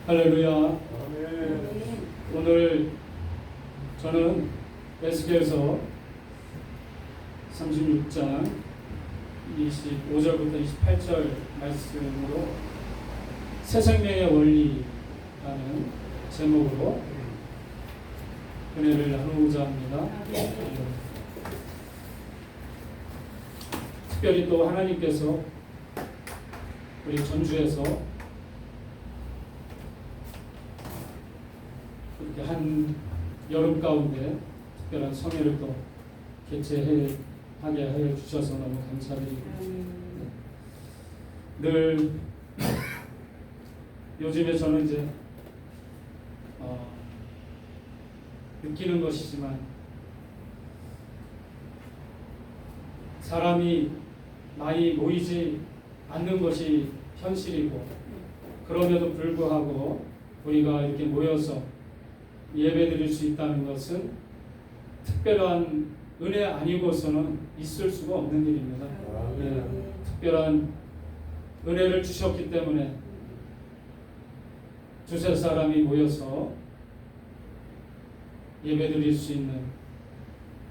할렐루야. 아멘. 오늘 저는 에스겔서 36장 25절부터 28절 말씀으로 새 생명의 원리라는 제목으로 은혜를 나누고자 합니다. 특별히 또 하나님께서 우리 전주에서 이렇게 한 여름 가운데 특별한 성회를 또 개최하게 해 주셔서 너무 감사드립니다. 늘 요즘에 저는 이제 느끼는 것이지만 사람이 많이 모이지 않는 것이 현실이고, 그럼에도 불구하고 우리가 이렇게 모여서 예배드릴 수 있다는 것은 특별한 은혜 아니고서는 있을 수가 없는 일입니다. 네, 특별한 은혜를 주셨기 때문에 두세 사람이 모여서 예배드릴 수 있는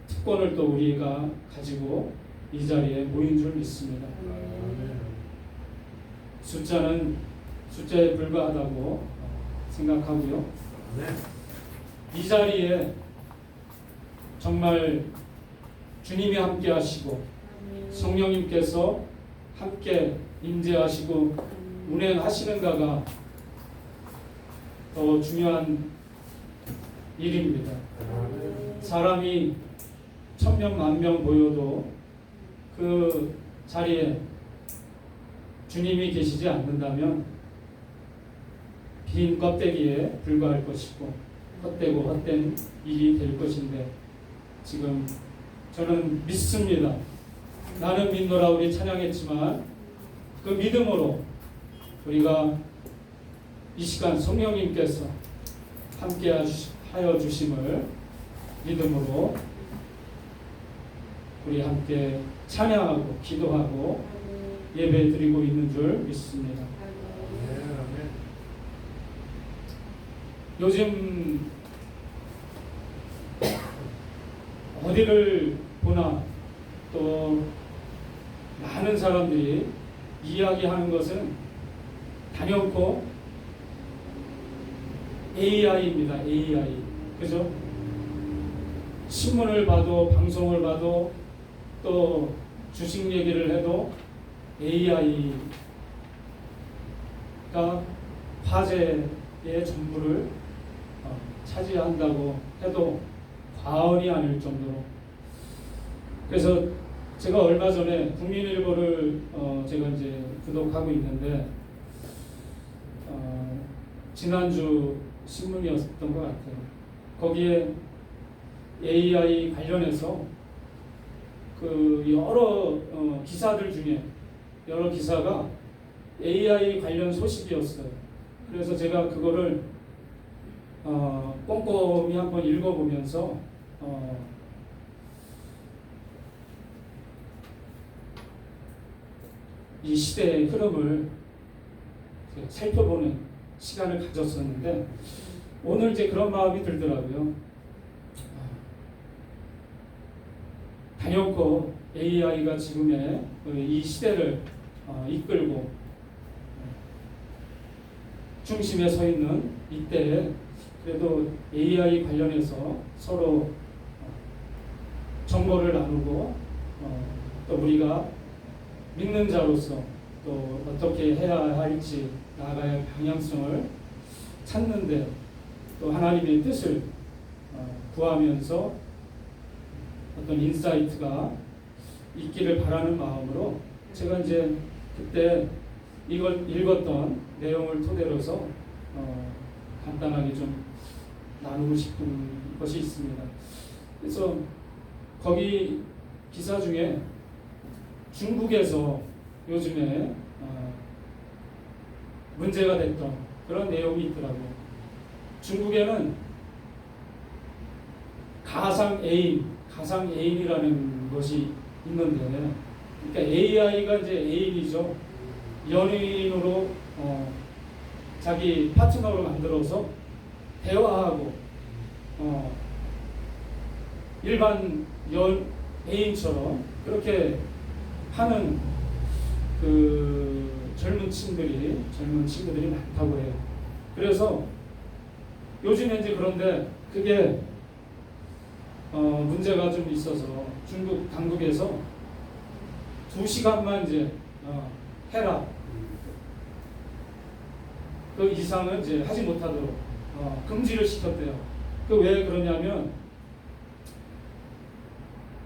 특권을 또 우리가 가지고 이 자리에 모인 줄 믿습니다. 숫자는 숫자에 불과하다고 생각하고요. 이 자리에 정말 주님이 함께 하시고 성령님께서 함께 임재하시고 운행하시는가가 더 중요한 일입니다. 사람이 1000명, 10,000명 모여도 그 자리에 주님이 계시지 않는다면 빈 껍데기에 불과할 것이고 헛되고 헛된 일이 될 것인데, 지금 저는 믿습니다. 나는 믿노라 우리 찬양했지만 그 믿음으로 우리가 이 시간 성령님께서 함께 하여 주심을 믿음으로 우리 함께 찬양하고 기도하고 예배 드리고 있는 줄 믿습니다. 요즘 어디를 보나 또 많은 사람들이 이야기하는 것은 단연코 AI입니다. AI. 그죠? 신문을 봐도 방송을 봐도 또 주식 얘기를 해도 AI가 화제의 전부를 차지한다고 해도 과언이 아닐 정도로. 그래서 제가 얼마 전에 국민일보를 제가 이제 구독하고 있는데 지난주 신문이었던 것 같아요. 거기에 AI 관련해서 그 여러 기사들 중에 여러 기사가 AI 관련 소식이었어요. 그래서 제가 그거를 꼼꼼히 한번 읽어보면서 이 시대의 흐름을 살펴보는 시간을 가졌었는데, 오늘 이제 그런 마음이 들더라고요. 단연코 AI가 지금의 이 시대를 이끌고 중심에 서 있는 이때에 그래도 AI 관련해서 서로 정보를 나누고 또 우리가 믿는 자로서 또 어떻게 해야 할지 나아가야 할 방향성을 찾는데 또 하나님의 뜻을 구하면서 어떤 인사이트가 있기를 바라는 마음으로 제가 이제 그때 이걸 읽었던 내용을 토대로서 간단하게 좀 나누고 싶은 것이 있습니다. 그래서 거기 기사 중에 중국에서 요즘에 문제가 됐던 그런 내용이 있더라고요. 중국에는 가상 애인이라는 것이 있는데, 그러니까 AI가 이제 애인이죠. 연인으로 자기 파트너로 만들어서 대화하고 일반 애인처럼 그렇게 하는 그 젊은 친구들이 많다고 해요. 그래서 요즘에 이제 그런데 그게 문제가 좀 있어서 중국 당국에서 2시간만 이제 해라. 그 이상은 이제 하지 못하도록 금지를 시켰대요. 그 왜 그러냐면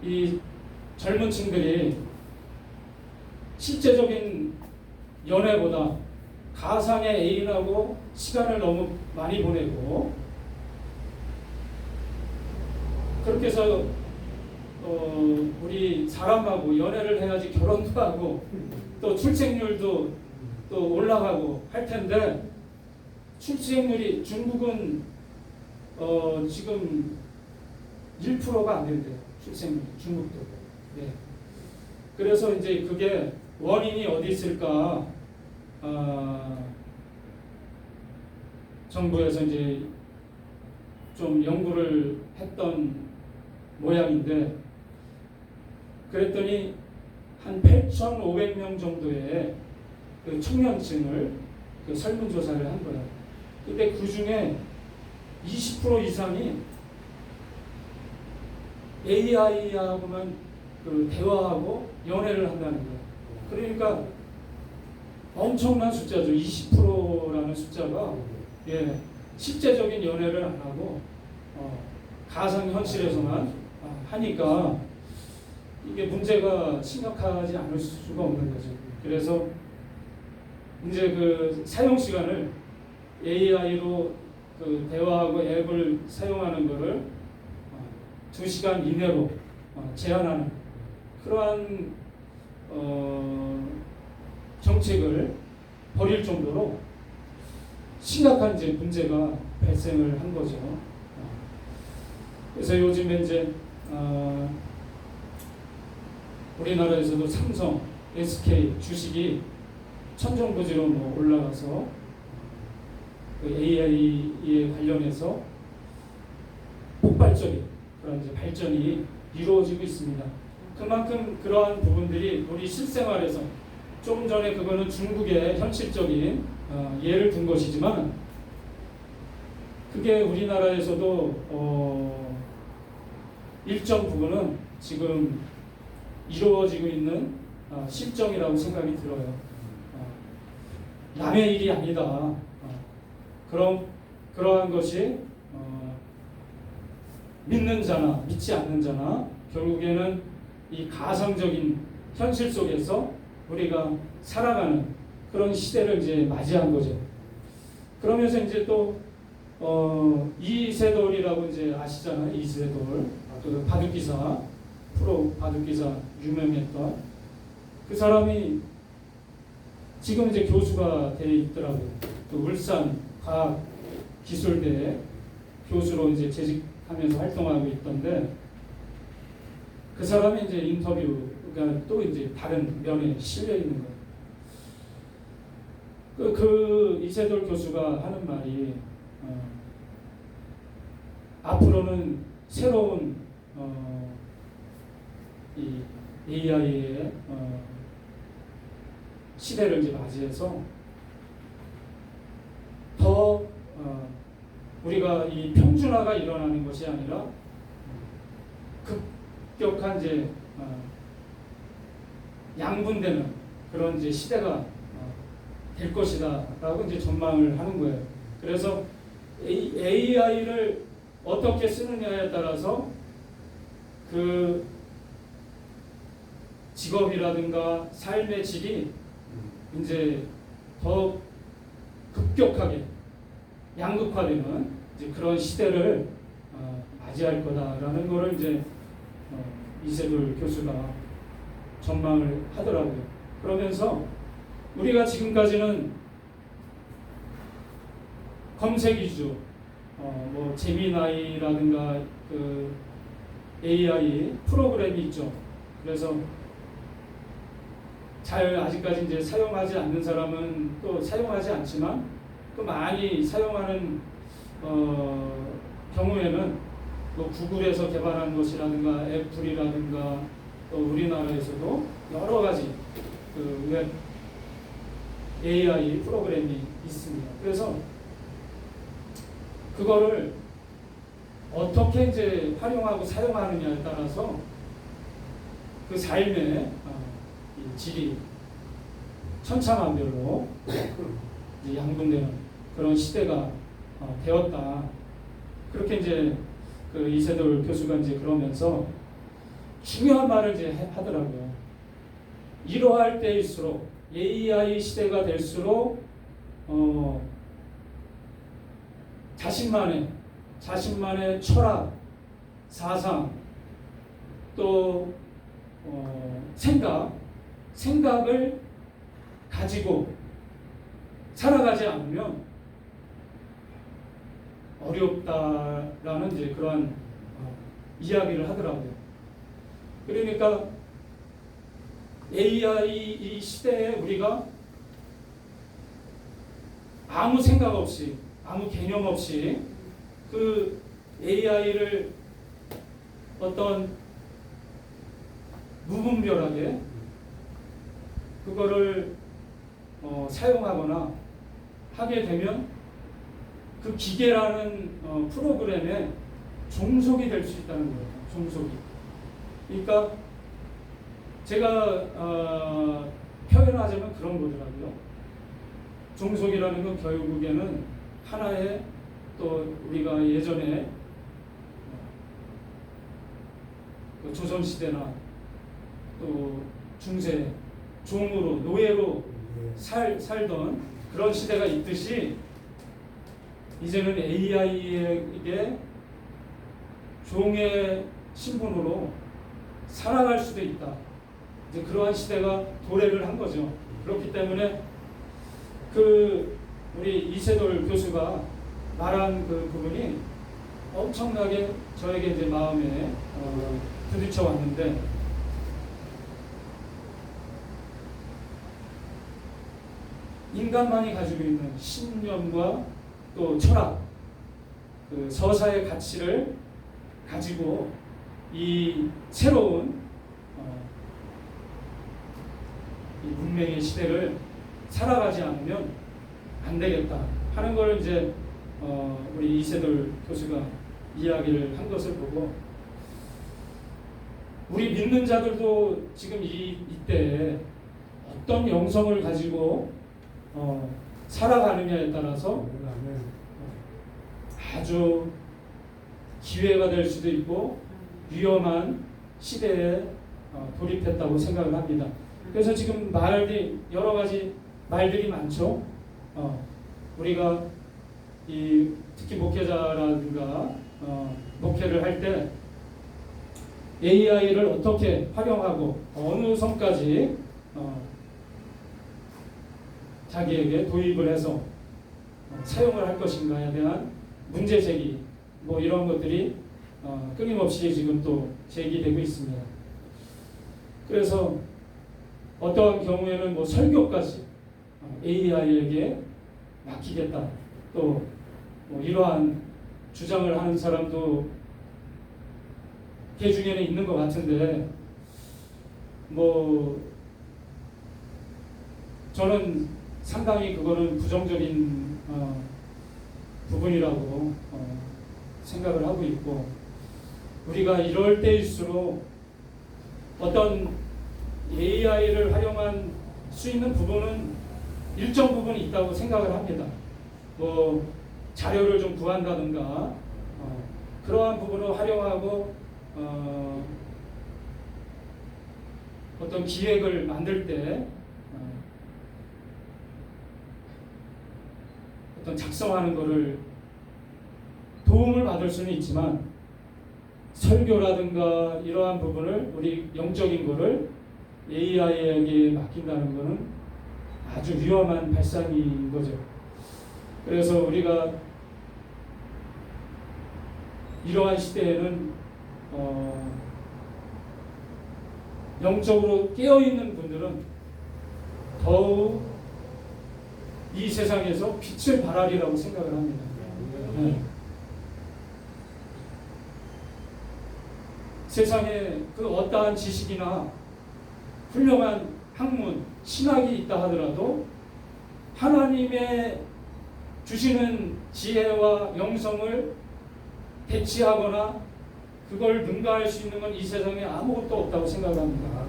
이 젊은 층들이 실제적인 연애보다 가상의 애인하고 시간을 너무 많이 보내고 그렇게 해서 우리 사람하고 연애를 해야지 결혼도 하고 또 출생률도 또 올라가고 할 텐데 출생률이 중국은 지금 1%가 안 된대요. 출생률 중국도. 네. 그래서 이제 그게 원인이 어디 있을까? 정부에서 이제 좀 연구를 했던 모양인데 그랬더니 한 8,500명 정도의 그 청년층을 그 설문조사를 한 거예요. 근데 그 중에 20% 이상이 AI하고만 그 대화하고 연애를 한다는 거예요. 그러니까 엄청난 숫자죠. 20%라는 숫자가 실제적인 연애를 안 하고 가상 현실에서만 하니까 이게 문제가 심각하지 않을 수가 없는 거죠. 그래서 이제 그 사용 시간을 AI로 그 대화하고 앱을 사용하는 거를 2시간 이내로 제한하는 그러한 정책을 벌일 정도로 심각한 이제 문제가 발생을 한 거죠. 그래서 요즘에 이제 우리나라에서도 삼성, SK 주식이 천정부지로 뭐 올라가서 그 AI에 관련해서 폭발적인 그런 이제 발전이 이루어지고 있습니다. 그만큼 그러한 부분들이 우리 실생활에서 좀 전에 그거는 중국의 현실적인 예를 든 것이지만 그게 우리나라에서도 일정 부분은 지금 이루어지고 있는 실정이라고 생각이 들어요. 남의 일이 아니다. 그러한 것이 믿는 자나 믿지 않는 자나 결국에는 이 가상적인 현실 속에서 우리가 살아가는 그런 시대를 이제 맞이한 거죠. 그러면서 이제 또 이세돌이라고 이제 아시잖아요. 이세돌 그 바둑기사 프로 바둑기사 유명했던 그 사람이 지금 이제 교수가 돼 있더라고요. 그 울산 과학기술대에 교수로 이제 재직하면서 활동하고 있던데 그 사람이 이제 인터뷰가 또 이제 다른 면에 실려 있는 거예요. 그 이세돌 교수가 하는 말이 앞으로는 새로운 이 AI의 시대를 이제 맞이해서 더 우리가 이 평준화가 일어나는 것이 아니라 급격한 이제 양분되는 그런 이제 시대가 될 것이다라고 이제 전망을 하는 거예요. 그래서 AI를 어떻게 쓰느냐에 따라서 그 직업이라든가 삶의 질이 이제 더 급격하게 양극화되는 이제 그런 시대를 맞이할 거다라는 거를 이제 이세돌 교수가 전망을 하더라고요. 그러면서 우리가 지금까지는 검색 위주, 뭐 제미나이라든가 그 AI 프로그램이 있죠. 그래서 잘 아직까지 이제 사용하지 않는 사람은 또 사용하지 않지만 또 많이 사용하는 경우에는 뭐 구글에서 개발한 것이라든가 애플이라든가 또 우리나라에서도 여러 가지 그 웹 AI 프로그램이 있습니다. 그래서 그거를 어떻게 이제 활용하고 사용하느냐에 따라서 그 삶의 이 질이 천차만별로 이제 양분되는 그런 시대가 되었다. 그렇게 이제 그 이세돌 교수가 이제 그러면서 중요한 말을 이제 하더라고요. 이러할 때일수록 AI 시대가 될수록 자신만의 철학, 사상, 또 생각을 가지고 살아가지 않으면 어렵다라는 이제 그러한 이야기를 하더라고요. 그러니까 AI 이 시대에 우리가 아무 생각 없이, 아무 개념 없이 그 AI를 어떤 무분별하게 그거를 사용하거나 하게 되면 그 기계라는 프로그램에 종속이 될 수 있다는 거예요. 종속이. 그러니까 제가 표현하자면 그런 거더라고요. 종속이라는 건 결국에는 하나의 또 우리가 예전에 그 조선시대나 또 중세 종으로 노예로 살던 그런 시대가 있듯이 이제는 AI에게 종의 신분으로 살아갈 수도 있다. 이제 그러한 시대가 도래를 한 거죠. 그렇기 때문에 그 우리 이세돌 교수가 말한 그 부분이 엄청나게 저에게 이제 마음에 부딪혀 왔는데, 인간만이 가지고 있는 신념과 또 철학, 그 서사의 가치를 가지고 이 새로운 이 문명의 시대를 살아가지 않으면 안 되겠다 하는 걸 이제 우리 이세돌 교수가 이야기를 한 것을 보고, 우리 믿는 자들도 지금 이때 어떤 영성을 가지고 살아가느냐에 따라서 아주 기회가 될 수도 있고 위험한 시대에 돌입했다고 생각을 합니다. 그래서 지금 여러 가지 말들이 많죠. 우리가 특히 목회자라든가 목회를 할 때 AI를 어떻게 활용하고 어느 선까지 자기에게 도입을 해서 사용을 할 것인가에 대한 문제 제기, 뭐 이런 것들이 끊임없이 지금 또 제기되고 있습니다. 그래서 어떠한 경우에는 뭐 설교까지 AI에게 맡기겠다, 또 뭐 이러한 주장을 하는 사람도 개 중에는 있는 것 같은데, 뭐 저는 상당히 그거는 부정적인 부분이라고 생각을 하고 있고, 우리가 이럴 때일수록 어떤 AI를 활용할 수 있는 부분은 일정 부분 있다고 생각을 합니다. 뭐 자료를 좀 구한다든가 그러한 부분을 활용하고 어떤 기획을 만들 때 어떤 작성하는 것을 도움을 받을 수는 있지만, 설교라든가 이러한 부분을 우리 영적인 것을 AI에게 맡긴다는 것은 아주 위험한 발상인 거죠. 그래서 우리가 이러한 시대에는 영적으로 깨어있는 분들은 더욱 이 세상에서 빛을 발하리라고 생각을 합니다. 네. 세상에 그 어떠한 지식이나 훌륭한 학문, 신학이 있다 하더라도 하나님의 주시는 지혜와 영성을 대치하거나 그걸 능가할 수 있는 건 이 세상에 아무것도 없다고 생각합니다.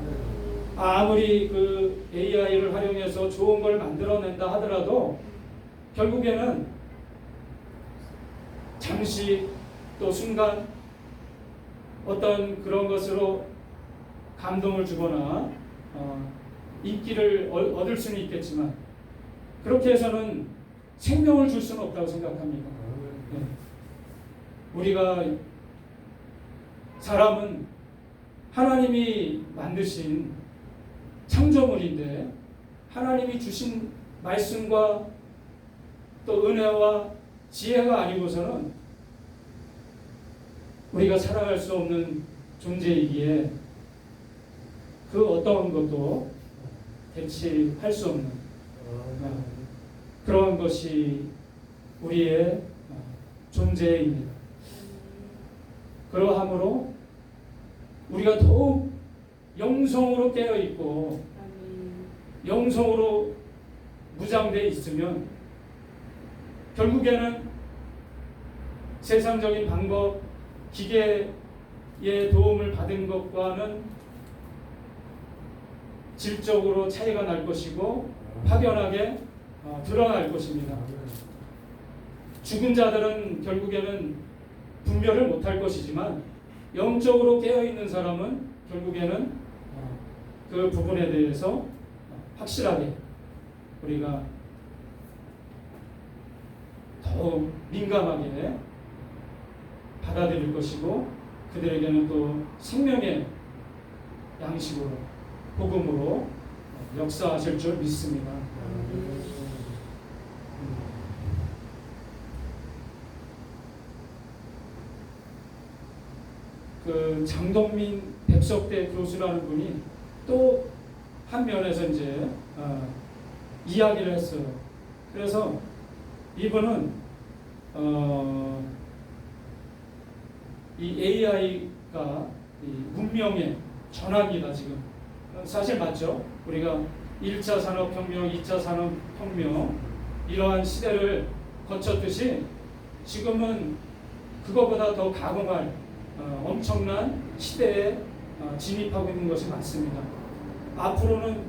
아무리 그 AI를 활용해서 좋은 걸 만들어낸다 하더라도 결국에는 잠시 또 순간 어떤 그런 것으로 감동을 주거나 인기를 얻을 수는 있겠지만 그렇게 해서는 생명을 줄 수는 없다고 생각합니다. 네. 우리가 사람은 하나님이 만드신 창조물인데 하나님이 주신 말씀과 또 은혜와 지혜가 아니고서는 우리가 살아갈 수 없는 존재이기에 그 어떤 것도 대체할 수 없는 그런 것이 우리의 존재입니다. 그러하므로 우리가 더욱 영성으로 깨어있고 영성으로 무장되어 있으면 결국에는 세상적인 방법, 기계의 도움을 받은 것과는 질적으로 차이가 날 것이고 확연하게 드러날 것입니다. 죽은 자들은 결국에는 분별을 못할 것이지만 영적으로 깨어있는 사람은 결국에는 그 부분에 대해서 확실하게 우리가 더욱 민감하게 받아들일 것이고 그들에게는 또 생명의 양식으로 복음으로 역사하실 줄 믿습니다. 그 장동민 백석대 교수라는 분이 또 한 면에서 이제 이야기를 했어요. 그래서 이분은 이 AI가 이 문명의 전환이다 지금. 사실 맞죠? 우리가 1차 산업혁명, 2차 산업혁명 이러한 시대를 거쳤듯이 지금은 그거보다 더 가공할 엄청난 시대에 진입하고 있는 것이 맞습니다. 앞으로는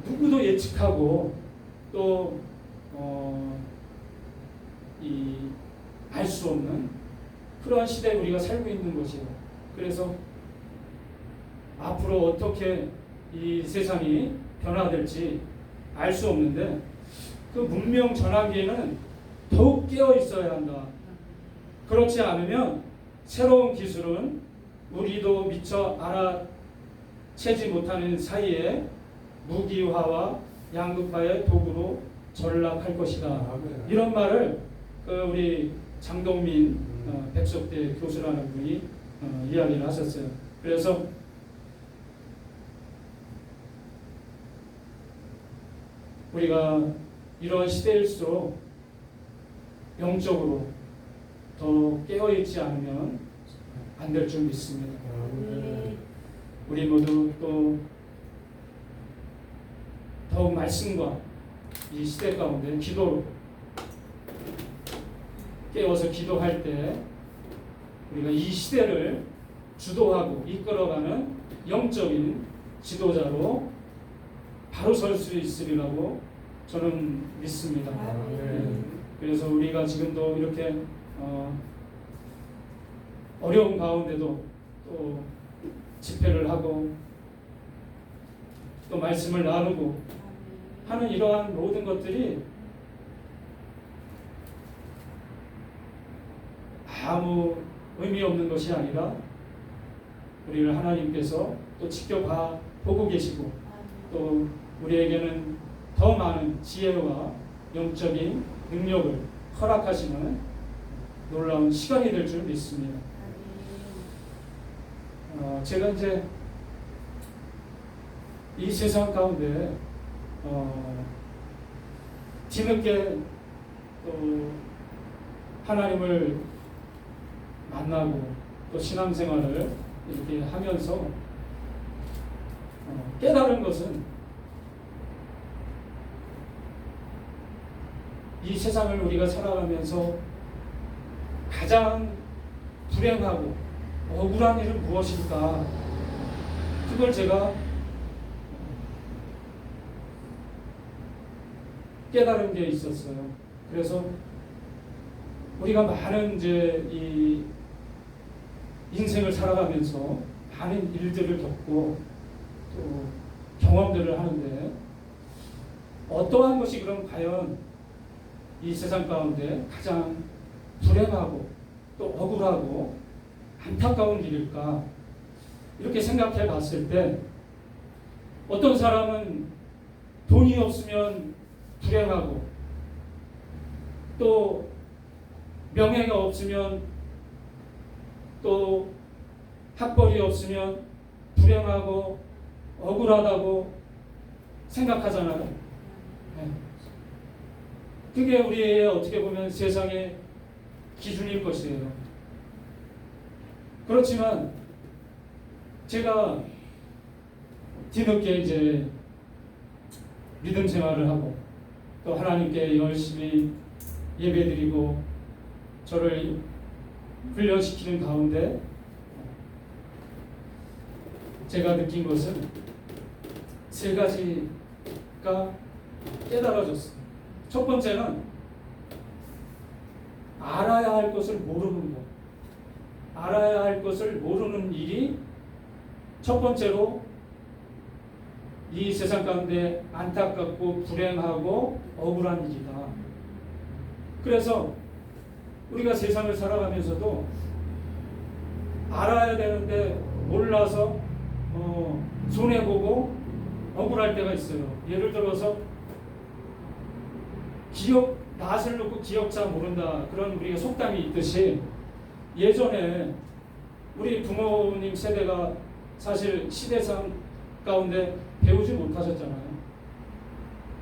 누구도 예측하고 또 알 수 없는 그러한 시대에 우리가 살고 있는 것이에요. 그래서 앞으로 어떻게 이 세상이 변화될지 알 수 없는데 그 문명 전환기에는 더욱 깨어 있어야 한다. 그렇지 않으면 새로운 기술은 우리도 미처 알아채지 못하는 사이에 무기화와 양극화의 도구로 전락할 것이다. 이런 말을 우리 장동민 백석대 교수라는 분이 이야기를 하셨어요. 그래서 우리가 이런 시대일수록 영적으로 더 깨어있지 않으면 안 될 줄 믿습니다. 우리 모두 또 더욱 말씀과 이 시대 가운데 기도로 깨워서 기도할 때 우리가 이 시대를 주도하고 이끌어가는 영적인 지도자로 바로 설 수 있으리라고 저는 믿습니다. 그래서 우리가 지금도 이렇게 어려운 가운데도 또 집회를 하고 또 말씀을 나누고 하는 이러한 모든 것들이 아무 의미 없는 것이 아니라 우리를 하나님께서 또 지켜봐 보고 계시고 또 우리에게는 더 많은 지혜와 영적인 능력을 허락하시는 놀라운 시간이 될 줄 믿습니다. 제가 이제 이 세상 가운데 뒤늦게 또 하나님을 만나고 또 신앙생활을 이렇게 하면서 깨달은 것은 이 세상을 우리가 살아가면서 가장 불행하고 억울한 일은 무엇일까? 그걸 제가 깨달은 게 있었어요. 그래서 우리가 많은 이제 이 인생을 살아가면서 많은 일들을 겪고 또 경험들을 하는데 어떠한 것이 그럼 과연 이 세상 가운데 가장 불행하고 또 억울하고 안타까운 일일까? 이렇게 생각해 봤을 때 어떤 사람은 돈이 없으면 불행하고 또 명예가 없으면 또 학벌이 없으면 불행하고 억울하다고 생각하잖아요. 네. 그게 우리의 어떻게 보면 세상의 기준일 것이에요. 그렇지만 제가 뒤늦게 이제 믿음 생활을 하고 또 하나님께 열심히 예배드리고 저를 훈련시키는 가운데 제가 느낀 것은 세 가지가 깨달아졌어요. 첫 번째는 알아야 할 것을 모르는 것. 알아야 할 것을 모르는 일이 첫 번째로 이 세상 가운데 안타깝고 불행하고 억울한 일이다. 그래서 우리가 세상을 살아가면서도 알아야 되는데 몰라서 손해보고 억울할 때가 있어요. 예를 들어서 낯을 놓고 기억자 모른다. 그런 우리가 속담이 있듯이 예전에 우리 부모님 세대가 사실 시대상 가운데 배우지 못하셨잖아요.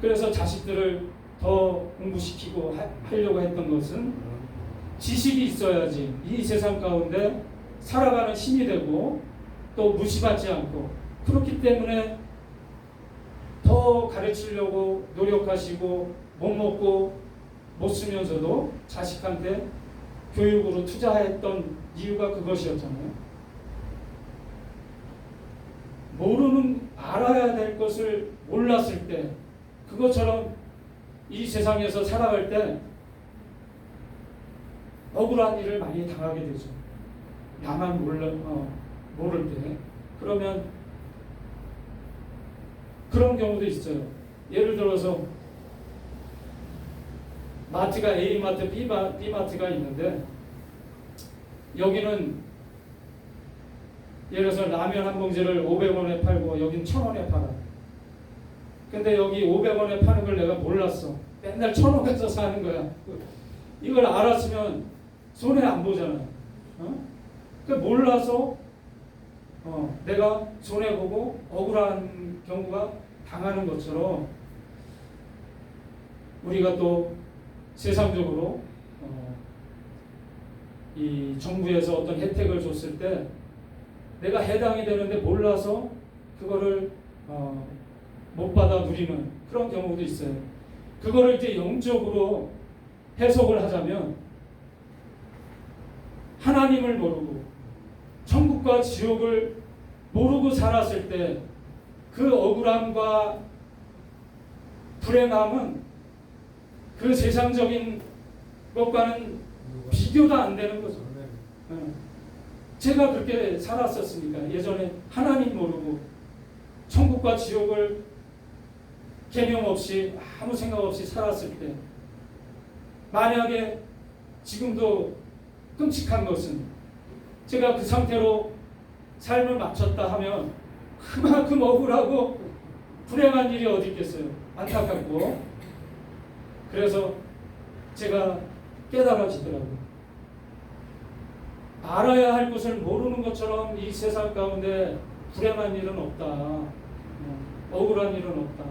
그래서 자식들을 더 공부시키고 하려고 했던 것은 지식이 있어야지 이 세상 가운데 살아가는 힘이 되고 또 무시받지 않고, 그렇기 때문에 더 가르치려고 노력하시고 못 먹고 못 쓰면서도 자식한테 교육으로 투자했던 이유가 그것이었잖아요. 알아야 될 것을 몰랐을 때, 그것처럼 이 세상에서 살아갈 때 억울한 일을 많이 당하게 되죠. 나만 모를 때. 그러면 그런 경우도 있어요. 예를 들어서 마트가 A마트, B마트가 있는데 여기는 예를 들어서 라면 한 봉지를 500원에 팔고 여긴 1000원에 팔아. 근데 여기 500원에 파는 걸 내가 몰랐어. 맨날 1000원에서 사는 거야. 이걸 알았으면 손해 안 보잖아요. 그러니까 몰라서 내가 손해보고 억울한 경우가 당하는 것처럼 우리가 또 세상적으로 이 정부에서 어떤 혜택을 줬을 때 내가 해당이 되는데 몰라서 그거를 못 받아 누리는 그런 경우도 있어요. 그거를 이제 영적으로 해석을 하자면 하나님을 모르고 천국과 지옥을 모르고 살았을 때 그 억울함과 불행함은 그 세상적인 것과는 비교도 안 되는 거죠. 제가 그렇게 살았었으니까 예전에 하나님 모르고 천국과 지옥을 개념 없이 아무 생각 없이 살았을 때, 만약에 지금도 끔찍한 것은 제가 그 상태로 삶을 마쳤다 하면 그만큼 억울하고 불행한 일이 어디 있겠어요. 안타깝고. 그래서 제가 깨달아지더라고요. 알아야 할 것을 모르는 것처럼 이 세상 가운데 불행한 일은 없다. 억울한 일은 없다.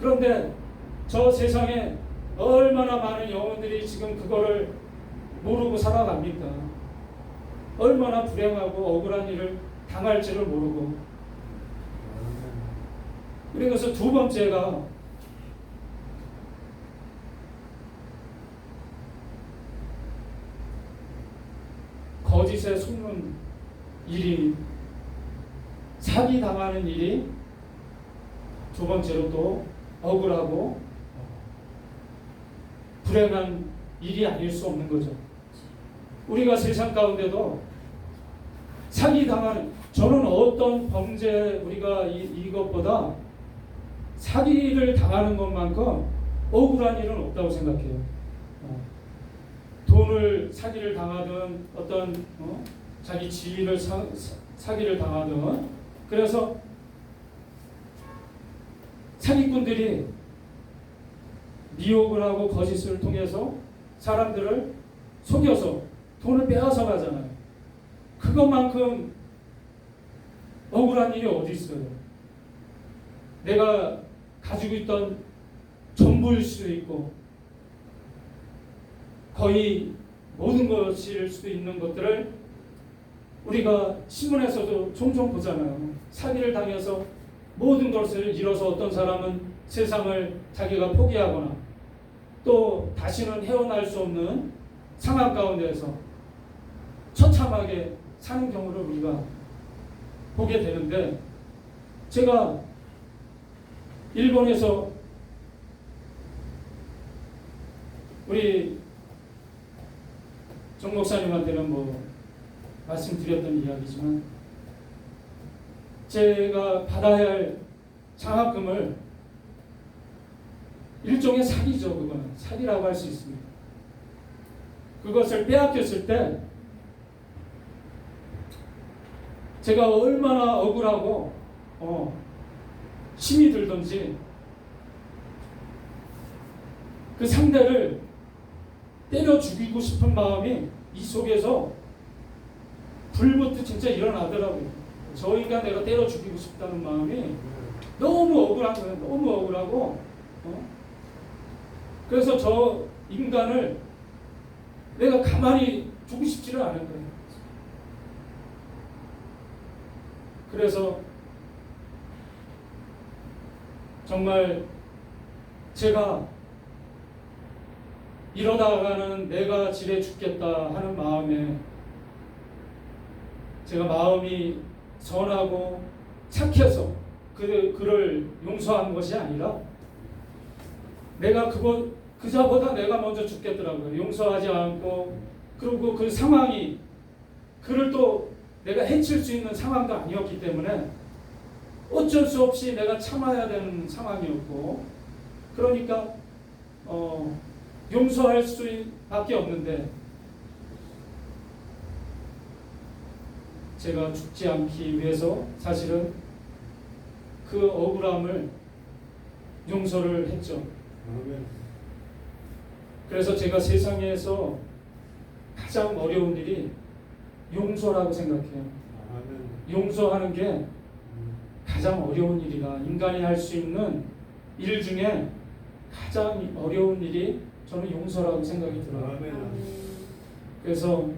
그런데 저 세상에 얼마나 많은 영혼들이 지금 그거를 모르고 살아갑니까? 얼마나 불행하고 억울한 일을 당할지를 모르고. 그래서 두 번째가 거짓에 속는 일이, 사기 당하는 일이 두 번째로 또 억울하고 불행한 일이 아닐 수 없는 거죠. 우리가 세상 가운데도 사기 당하는, 저는 어떤 범죄, 우리가 이것보다 사기를 당하는 것만큼 억울한 일은 없다고 생각해요. 돈을 사기를 당하든 어떤 자기 지위를 사기를 당하든, 그래서 사기꾼들이 미혹을 하고 거짓을 통해서 사람들을 속여서 돈을 빼앗아 가잖아요. 그것만큼 억울한 일이 어디 있어요? 내가 가지고 있던 전부일 수도 있고 거의 모든 것일 수도 있는 것들을 우리가 신문에서도 종종 보잖아요. 사기를 당해서 모든 것을 잃어서 어떤 사람은 세상을 자기가 포기하거나 또 다시는 헤어날 수 없는 상황 가운데에서 처참하게 사는 경우를 우리가 보게 되는데, 제가 일본에서 우리 정 목사님한테는 말씀드렸던 이야기지만, 제가 받아야 할 장학금을, 일종의 사기죠. 그거는 사기라고 할 수 있습니다. 그것을 빼앗겼을 때 제가 얼마나 억울하고 힘이 들던지 그 상대를 때려 죽이고 싶은 마음이 이 속에서 불부터 진짜 일어나더라고요. 저 인간 내가 때려 죽이고 싶다는 마음이 너무 억울한 거예요. 너무 억울하고 그래서 저 인간을 내가 가만히 두고 싶지를 않은 거예요. 그래서 정말 제가 이러다가는 내가 지레 죽겠다 하는 마음에, 제가 마음이 선하고 착해서 그를 용서한 것이 아니라 내가 그자보다 내가 먼저 죽겠더라고요. 용서하지 않고, 그리고 그 상황이 그를 또 내가 해칠 수 있는 상황도 아니었기 때문에 어쩔 수 없이 내가 참아야 되는 상황이었고, 그러니까 용서할 수밖에 없는데, 제가 죽지 않기 위해서 사실은 그 억울함을 용서를 했죠. 그래서 제가 세상에서 가장 어려운 일이 용서라고 생각해요. 용서하는 게 가장 어려운 일이다. 인간이 할 수 있는 일 중에 가장 어려운 일이 저는 용서라고 생각이 들어요. 그래서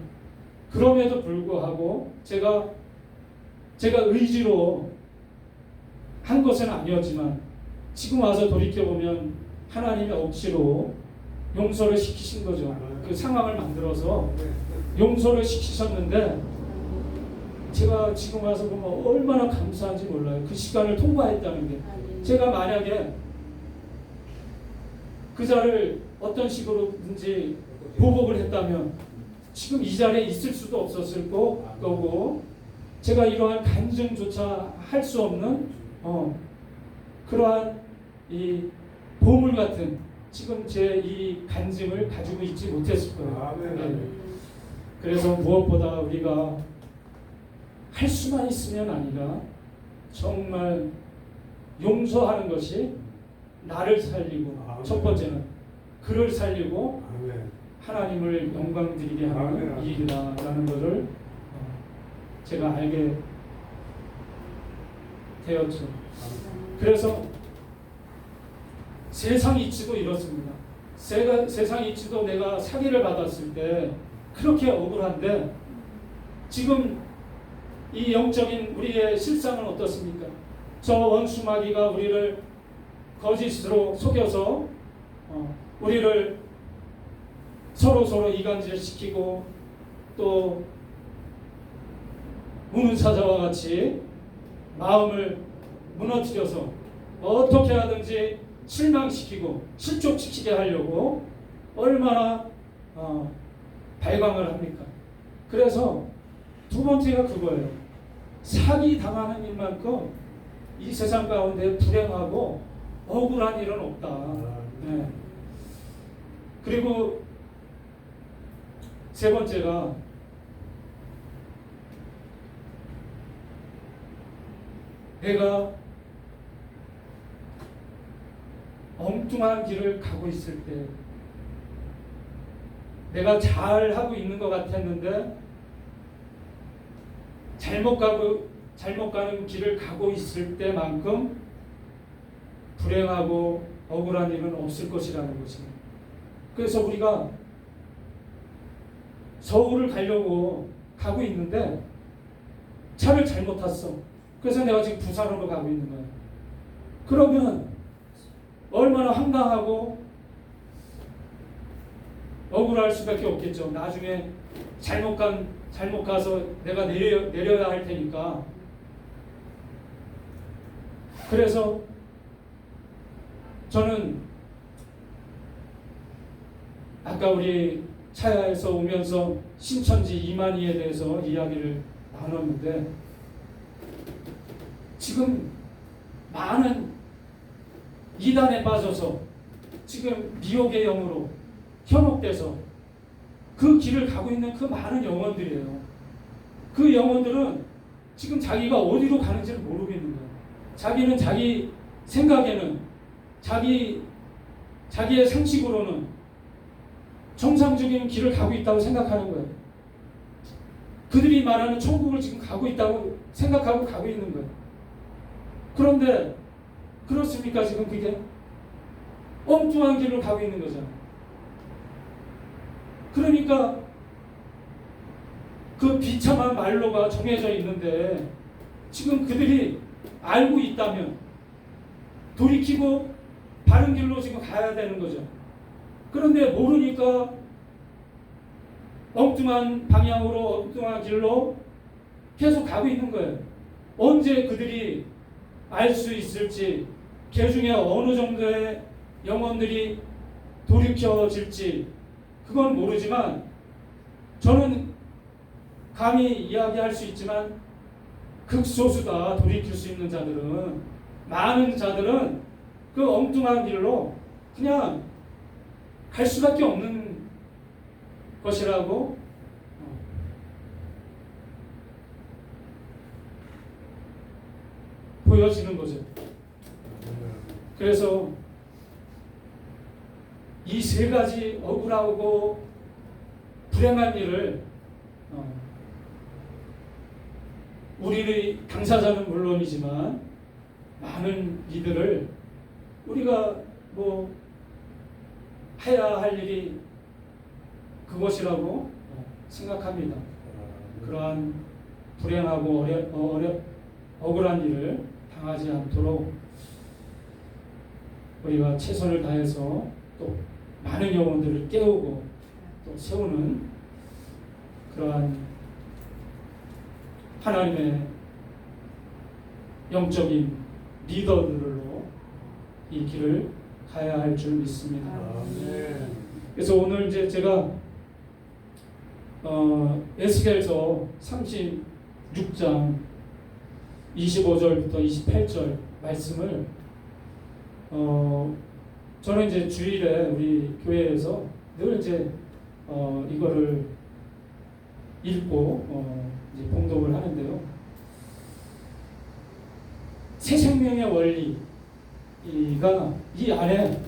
그럼에도 불구하고 제가 의지로 한 것은 아니었지만 지금 와서 돌이켜보면 하나님의 억지로 용서를 시키신 거죠. 그 상황을 만들어서 용서를 시키셨는데, 제가 지금 와서 보면 얼마나 감사한지 몰라요. 그 시간을 통과했다는 게. 제가 만약에 그 자를 어떤 식으로든지 보복을 했다면 지금 이 자리에 있을 수도 없었을 거고, 제가 이러한 간증조차 할 수 없는 그러한 이 보물 같은 지금 제 이 간증을 가지고 있지 못했을 거예요. 네. 그래서 무엇보다 우리가 할 수만 있으면 아니라 정말 용서하는 것이 나를 살리고, 첫 번째는 그를 살리고 하나님을 영광 드리게 하는 일이라는 것을 제가 알게 되었죠. 그래서 세상 이치도 이렇습니다. 세상 이치도 내가 사기를 받았을 때 그렇게 억울한데 지금 이 영적인 우리의 실상은 어떻습니까? 저 원수마귀가 우리를 거짓으로 속여서 우리를 서로 이간질시키고 또 우는 사자와 같이 마음을 무너뜨려서 어떻게 하든지 실망시키고 실족시키게 하려고 얼마나 발광을 합니까? 그래서 두 번째가 그거예요. 사기 당하는 일만큼 이 세상 가운데 불행하고 억울한 일은 없다. 네. 그리고 세 번째가 내가 엉뚱한 길을 가고 있을 때 내가 잘하고 있는 것 같았는데 잘못 가는 길을 가고 있을 때만큼 불행하고 억울한 일은 없을 것이라는 것입니다. 그래서 우리가 서울을 가려고 가고 있는데 차를 잘못 탔어. 그래서 내가 지금 부산으로 가고 있는 거야. 그러면 얼마나 황당하고 억울할 수밖에 없겠죠. 나중에 잘못 가서 내가 내려야 할 테니까. 그래서 저는 아까 우리 차에서 오면서 신천지 이만희에 대해서 이야기를 나눴는데 지금 많은 이단에 빠져서 지금 미혹의 영으로 현혹돼서 그 길을 가고 있는 그 많은 영혼들이에요. 그 영혼들은 지금 자기가 어디로 가는지를 모르겠는 거예요. 자기는 자기 생각에는 자기의 상식으로는 정상적인 길을 가고 있다고 생각하는 거예요. 그들이 말하는 천국을 지금 가고 있다고 생각하고 가고 있는 거예요. 그런데 그렇습니까? 지금 그게 엉뚱한 길을 가고 있는 거잖아요. 그러니까 그 비참한 말로가 정해져 있는데 지금 그들이 알고 있다면 돌이키고 바른 길로 지금 가야 되는 거죠. 그런데 모르니까 엉뚱한 방향으로 엉뚱한 길로 계속 가고 있는 거예요. 언제 그들이 알 수 있을지, 그 중에 어느 정도의 영혼들이 돌이켜질지 그건 모르지만 저는 감히 이야기할 수 있지만 극소수다. 돌이킬 수 있는 자들은, 많은 자들은 그 엉뚱한 길로 그냥 갈 수밖에 없는 것이라고 보여지는 거죠. 그래서 이 세 가지 억울하고 불행한 일을 우리의 당사자는 물론이지만 많은 이들을 우리가 뭐 해야 할 일이 그것이라고 생각합니다. 그러한 불행하고 억울한 일을 당하지 않도록 우리가 최선을 다해서 또 많은 영혼들을 깨우고 또 세우는 그러한 하나님의 영적인 리더들로 이 길을 가야 할 줄 믿습니다. 아멘. 그래서 오늘 이제 제가 에스겔서 36장 25절부터 28절 말씀을 저는 이제 주일에 우리 교회에서 늘 이제 이거를 읽고 이제 봉독을 하는데요. 새 생명의 원리가 이 안에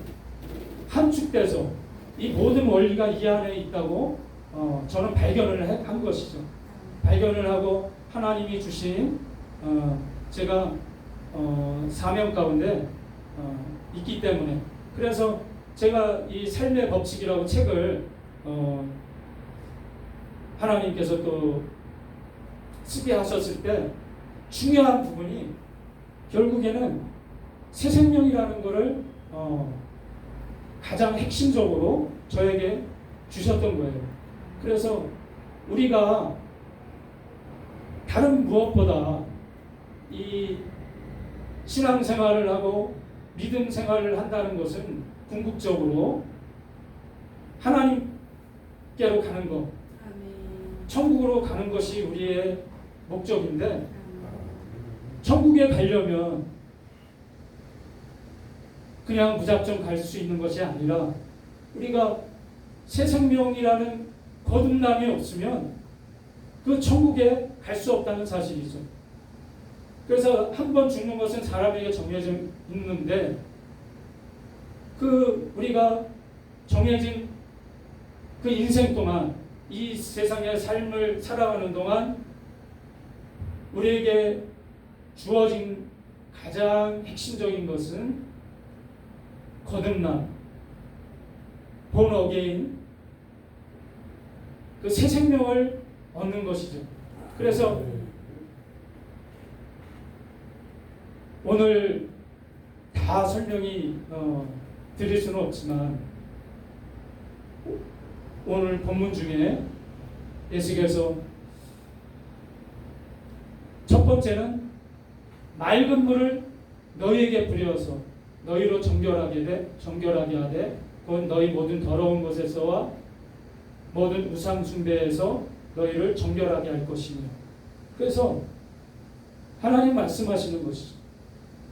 함축돼서 이 모든 원리가 이 안에 있다고 저는 발견을 한 것이죠. 발견을 하고 하나님이 주신 제가 사명 가운데 있기 때문에 그래서 제가 이 삶의 법칙이라고 책을 하나님께서 또 쓰게 하셨을 때 중요한 부분이 결국에는 새 생명이라는 것을 가장 핵심적으로 저에게 주셨던 거예요. 그래서 우리가 다른 무엇보다 이 신앙생활을 하고 믿음 생활을 한다는 것은 궁극적으로 하나님께로 가는 것, 천국으로 가는 것이 우리의 목적인데, 천국에 가려면 그냥 무작정 갈 수 있는 것이 아니라 우리가 새 생명이라는 거듭남이 없으면 그 천국에 갈 수 없다는 사실이죠. 그래서 한 번 죽는 것은 사람에게 정해져 있는데, 그 우리가 정해진 그 인생 동안, 이 세상의 삶을 살아가는 동안 우리에게 주어진 가장 핵심적인 것은 거듭남, born again, 그 새 생명을 얻는 것이죠. 그래서 오늘 다 설명이 드릴 수는 없지만, 오늘 본문 중에 예수께서 첫 번째는 맑은 물을 너희에게 부려서 너희로 정결하게 하되 곧 너희 모든 더러운 것에서와 모든 우상 숭배에서 너희를 정결하게 할 것이며. 그래서 하나님 말씀하시는 것이죠.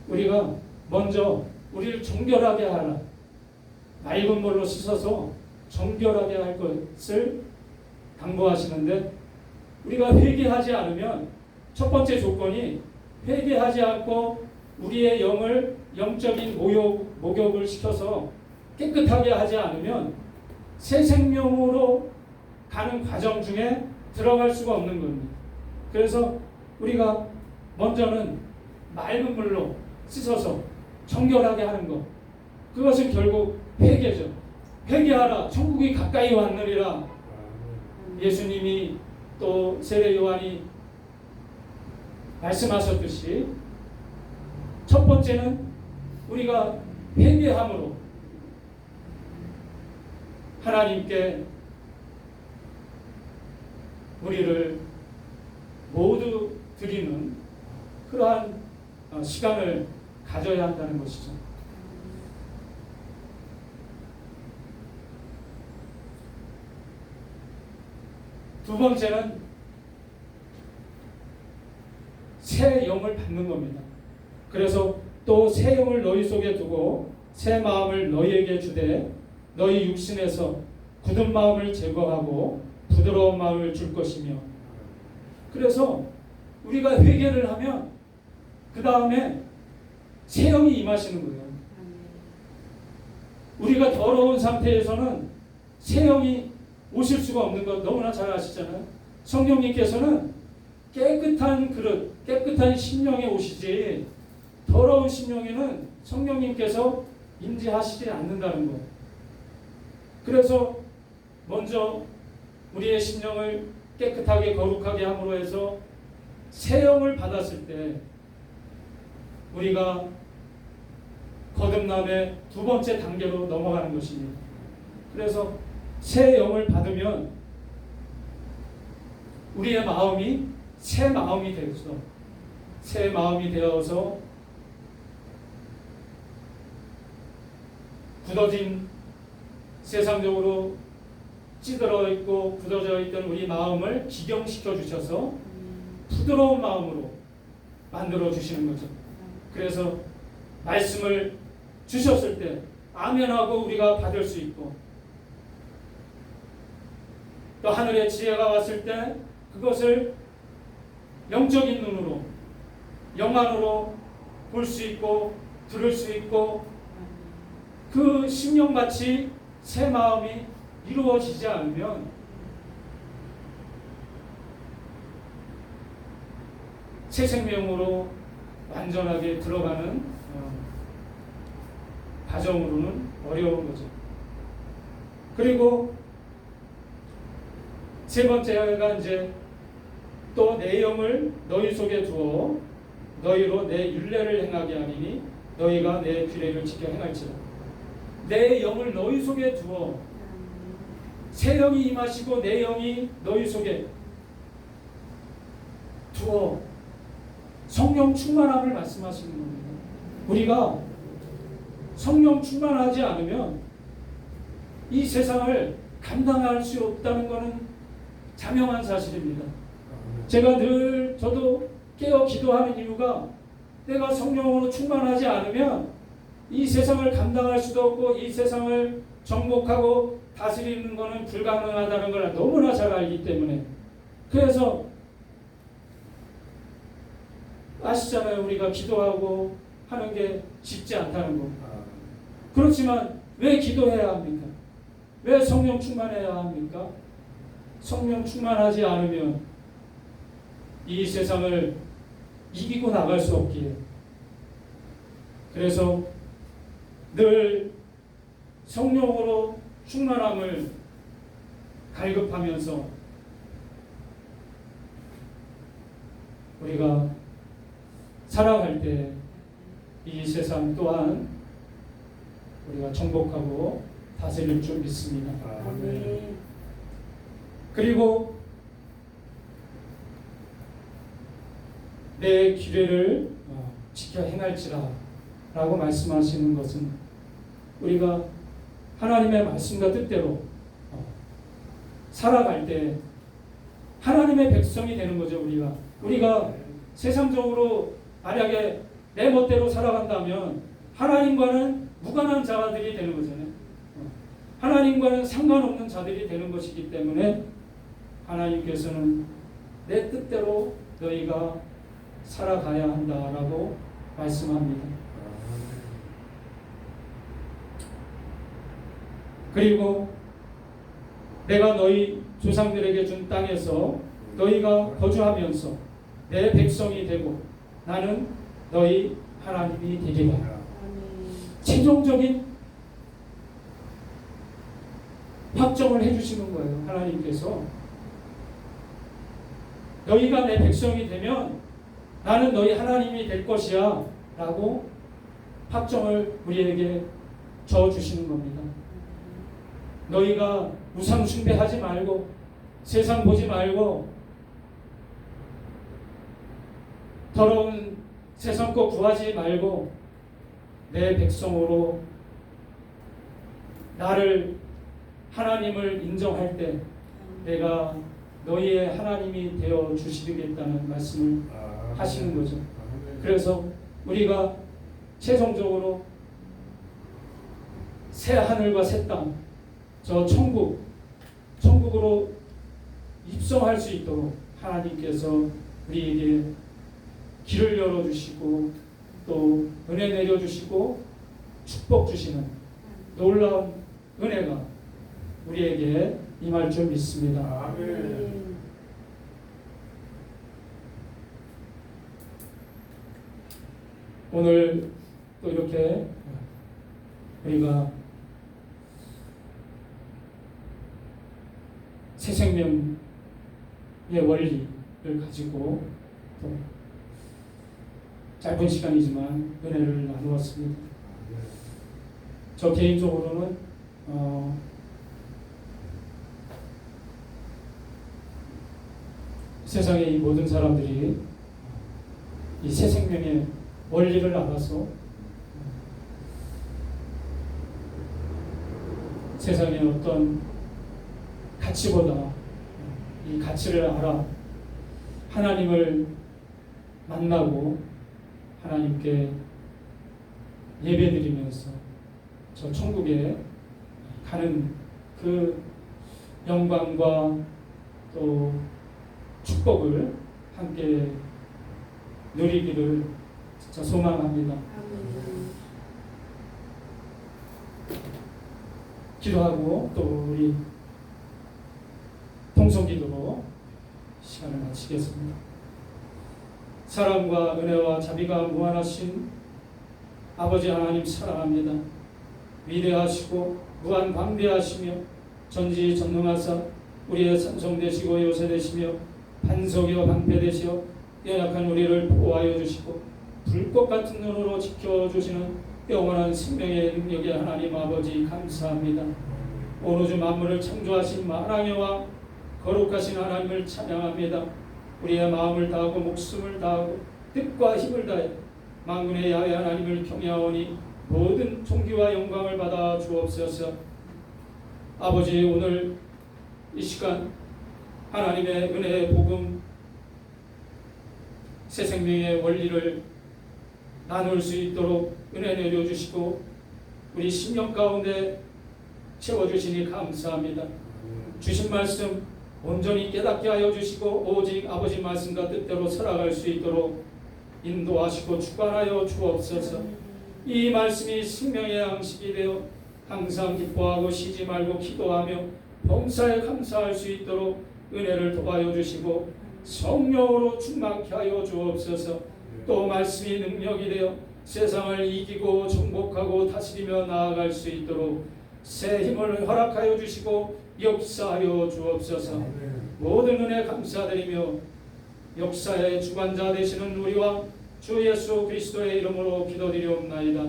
우리가 먼저 우리를 정결하게 하라, 맑은 물로 씻어서 정결하게 할 것을 당부하시는데, 우리가 회개하지 않으면 첫 번째 조건이, 회개하지 않고 우리의 영을 영적인 목욕을 시켜서 깨끗하게 하지 않으면 새 생명으로 가는 과정 중에 들어갈 수가 없는 겁니다. 그래서 우리가 먼저는 맑은 물로 씻어서 정결하게 하는 것, 그것은 결국 회개죠. 회개하라, 천국이 가까이 왔느니라. 예수님이 또 세례 요한이 말씀하셨듯이 첫 번째는 우리가 회개함으로 하나님께 우리를 모두 드리는 그러한 시간을 가져야 한다는 것이죠. 두 번째는 새 영을 받는 겁니다. 그래서 또 새 영을 너희 속에 두고 새 마음을 너희에게 주되 너희 육신에서 굳은 마음을 제거하고 부드러운 마음을 줄 것이며. 그래서 우리가 회개를 하면 그 다음에 새 영이 임하시는 거예요. 우리가 더러운 상태에서는 새 영이 오실 수가 없는 것 너무나 잘 아시잖아요. 성령님께서는 깨끗한 그릇, 깨끗한 심령에 오시지 더러운 심령에는 성령님께서 임재하시지 않는다는 거예요. 그래서 먼저 우리의 심령을 깨끗하게 거룩하게 함으로 해서 새 영을 받았을 때 우리가 거듭남의 두 번째 단계로 넘어가는 것입니다. 그래서 새 영을 받으면 우리의 마음이 새 마음이 되어서, 새 마음이 되어서 굳어진, 세상적으로 찌들어 있고 굳어져 있던 우리 마음을 기경시켜 주셔서 부드러운 마음으로 만들어 주시는 거죠. 그래서 말씀을 주셨을 때 아멘하고 우리가 받을 수 있고, 또 하늘의 지혜가 왔을 때 그것을 영적인 눈으로, 영안으로 볼 수 있고 들을 수 있고, 그 심령같이 새 마음이 이루어지지 않으면 새 생명으로 완전하게 들어가는 가정으로는 어려운 거죠. 그리고 세 번째가 이제 또 내 영을 너희 속에 두어 너희로 내 율례를 행하게 하리니 너희가 내 규례를 지켜 행할지라. 내 영을 너희 속에 두어 새 영이 임하시고 내 영이 너희 속에 두어 성령 충만함을 말씀하시는 겁니다. 우리가 성령 충만하지 않으면 이 세상을 감당할 수 없다는 것은 자명한 사실입니다. 제가 늘 저도 깨어 기도하는 이유가 내가 성령으로 충만하지 않으면 이 세상을 감당할 수도 없고 이 세상을 정복하고 다스리는 것은 불가능하다는 걸 너무나 잘 알기 때문에. 그래서 아시잖아요. 우리가 기도하고 하는 게 쉽지 않다는 거. 그렇지만 왜 기도해야 합니까? 왜 성령 충만해야 합니까? 성령 충만하지 않으면 이 세상을 이기고 나갈 수 없기에. 그래서 늘 성령으로 충만함을 갈급하면서 우리가 살아갈 때 이 세상 또한 우리가 정복하고 다스릴 줄 믿습니다. 아멘. 그리고 내 규례를 지켜 행할지라 라고 말씀하시는 것은 우리가 하나님의 말씀과 뜻대로 살아갈 때 하나님의 백성이 되는 거죠. 우리가 세상적으로 만약에 내 멋대로 살아간다면 하나님과는 무관한 자들이 되는 거잖아요. 하나님과는 상관없는 자들이 되는 것이기 때문에 하나님께서는 내 뜻대로 너희가 살아가야 한다라고 말씀합니다. 그리고 내가 너희 조상들에게 준 땅에서 너희가 거주하면서 내 백성이 되고 나는 너희 하나님이 되리라. 최종적인 확정을 해주시는 거예요. 하나님께서 너희가 내 백성이 되면 나는 너희 하나님이 될 것이야 라고 확정을 우리에게 저어주시는 겁니다. 너희가 우상 숭배하지 말고 세상 보지 말고 더러운 세상 것 구하지 말고 내 백성으로 나를 하나님을 인정할 때 내가 너희의 하나님이 되어 주시겠다는 말씀을 하시는 거죠. 그래서 우리가 최종적으로 새 하늘과 새 땅, 저 천국으로 입성할 수 있도록 하나님께서 우리에게 길을 열어주시고 또 은혜 내려주시고 축복 주시는 놀라운 은혜가 우리에게 임할 줄 믿습니다. 아멘. 오늘 또 이렇게 우리가 새 생명의 원리를 가지고 또 짧은 시간이지만 은혜를 나누었습니다. 저 개인적으로는 세상의 이 모든 사람들이 이 새 생명의 원리를 알아서 세상의 어떤 가치보다 이 가치를 알아 하나님을 만나고 하나님께 예배드리면서 저 천국에 가는 그 영광과 또 축복을 함께 누리기를 진짜 소망합니다. 기도하고 또 우리 통성기도로 시간을 마치겠습니다. 사랑과 은혜와 자비가 무한하신 아버지 하나님 사랑합니다. 위대하시고 무한 광대하시며 전지전능하사 우리의 산성 되시고 요새 되시며 반석이요 방패 되시어 연약한 우리를 보호하여 주시고 불꽃 같은 눈으로 지켜주시는 영원한 생명의 능력의 하나님 아버지 감사합니다. 온 우주 만물을 창조하신 만왕의 왕 거룩하신 하나님을 찬양합니다. 우리의 마음을 다하고 목숨을 다하고 뜻과 힘을 다해 만군의 야훼 하나님을 경외하오니 모든 존귀와 영광을 받아 주옵소서. 아버지, 오늘 이 시간 하나님의 은혜의 복음 새 생명의 원리를 나눌 수 있도록 은혜 내려주시고 우리 심령 가운데 채워주시니 감사합니다. 주신 말씀 온전히 깨닫게 하여 주시고 오직 아버지 말씀과 뜻대로 살아갈 수 있도록 인도하시고 주관하여 주옵소서. 이 말씀이 생명의 양식이 되어 항상 기뻐하고 쉬지 말고 기도하며 범사에 감사할 수 있도록 은혜를 도와여 주시고 성령으로 충만케 하여 주옵소서. 또 말씀이 능력이 되어 세상을 이기고 정복하고 다스리며 나아갈 수 있도록 새 힘을 허락하여 주시고 역사하여 주옵소서. 모든 은혜 감사드리며 역사의 주관자 되시는 우리와 주 예수 그리스도의 이름으로 기도드리옵나이다.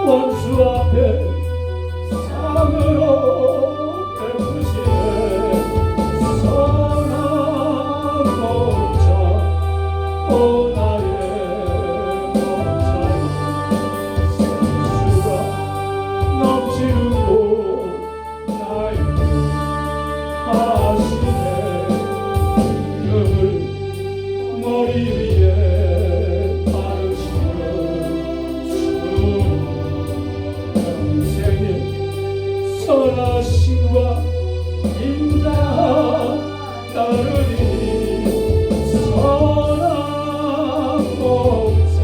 원수 앞에 상으로 베푸시네 선한 목자 오 나의 목자여 생수가 넘치고 날 하시네 이름을 머리 위에 선하심과 인자하 따르니 선한 목자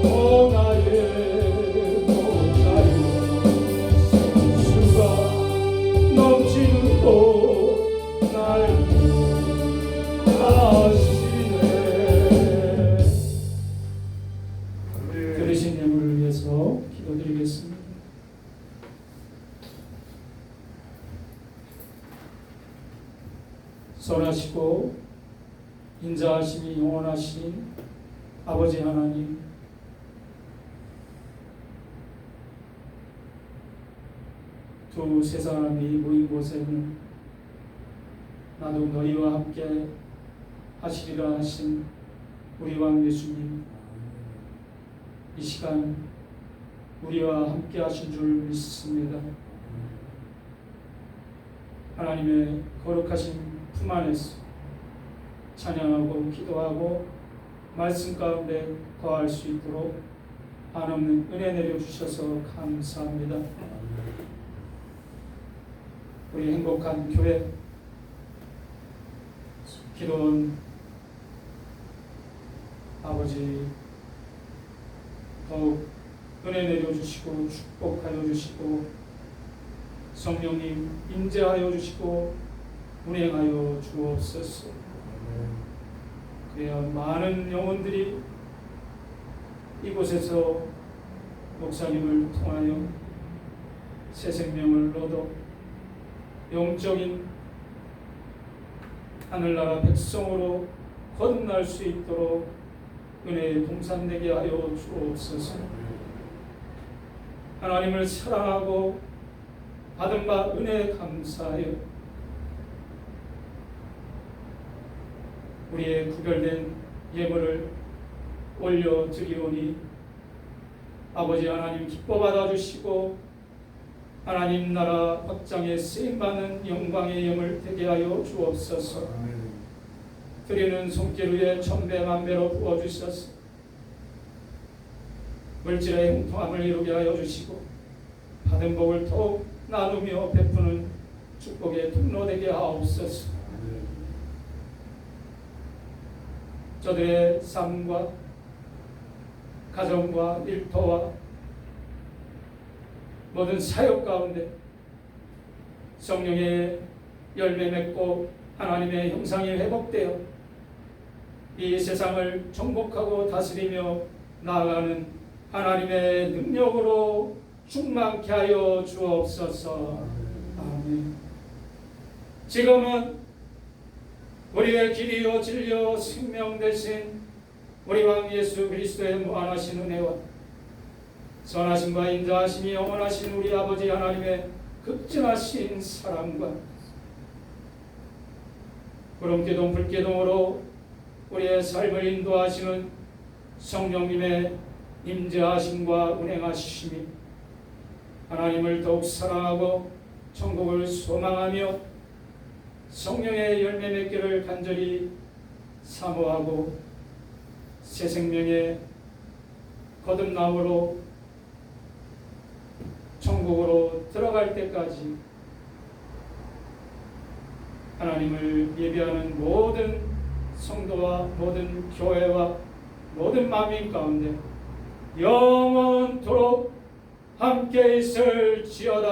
오 나의 목자여 생수가 넘치는 곳 날 하시네. 들으신 예물을 위해서 기도드리겠습니다. 선하시고 인자하심이 영원하신 아버지 하나님, 두 세 사람이 모인 곳에는 나도 너희와 함께 하시리라 하신 우리 왕 예수님, 이 시간 우리와 함께 하신 줄 믿습니다. 하나님의 거룩하신 품 안에서 찬양하고 기도하고 말씀 가운데 거할 수 있도록 한없는 은혜 내려주셔서 감사합니다. 우리 행복한 교회 기도원 아버지, 더욱 은혜 내려주시고 축복하여 주시고 성령님 임재하여 주시고 운행하여 주옵소서. 그래야 많은 영혼들이 이곳에서 목사님을 통하여 새 생명을 얻어 영적인 하늘나라 백성으로 거듭날 수 있도록 은혜의 동산되게 하여 주옵소서. 하나님을 사랑하고 받은 바 은혜에 감사하여 우리의 구별된 예물을 올려드리오니 아버지 하나님 기뻐 받아주시고 하나님 나라 확장에 쓰임받는 영광의 예물 되게 하여 주옵소서. 드리는 손길 위에 천배만배로 부어주셔서 물질의 형통함을 이루게 하여 주시고 받은 복을 더욱 나누며 베푸는 축복의 통로 되게 하옵소서. 저들의 삶과 가정과 일터와 모든 사역 가운데 성령의 열매 맺고 하나님의 형상이 회복되어 이 세상을 정복하고 다스리며 나아가는 하나님의 능력으로 충만케 하여 주옵소서. 아멘. 지금은 우리의 길이요 진리요 생명 되신 우리 왕 예수 그리스도의 무한하신 은혜와 선하심과 인자하심이 영원하신 우리 아버지 하나님의 극진하신 사랑과 구름기둥 불기둥으로 우리의 삶을 인도하시는 성령님의 임재하심과 운행하심이 하나님을 더욱 사랑하고 천국을 소망하며 성령의 열매 맺기를 간절히 사모하고 새 생명의 거듭남으로 천국으로 들어갈 때까지 하나님을 예배하는 모든 성도와 모든 교회와 모든 만민 가운데 영원토록 함께 있을지어다.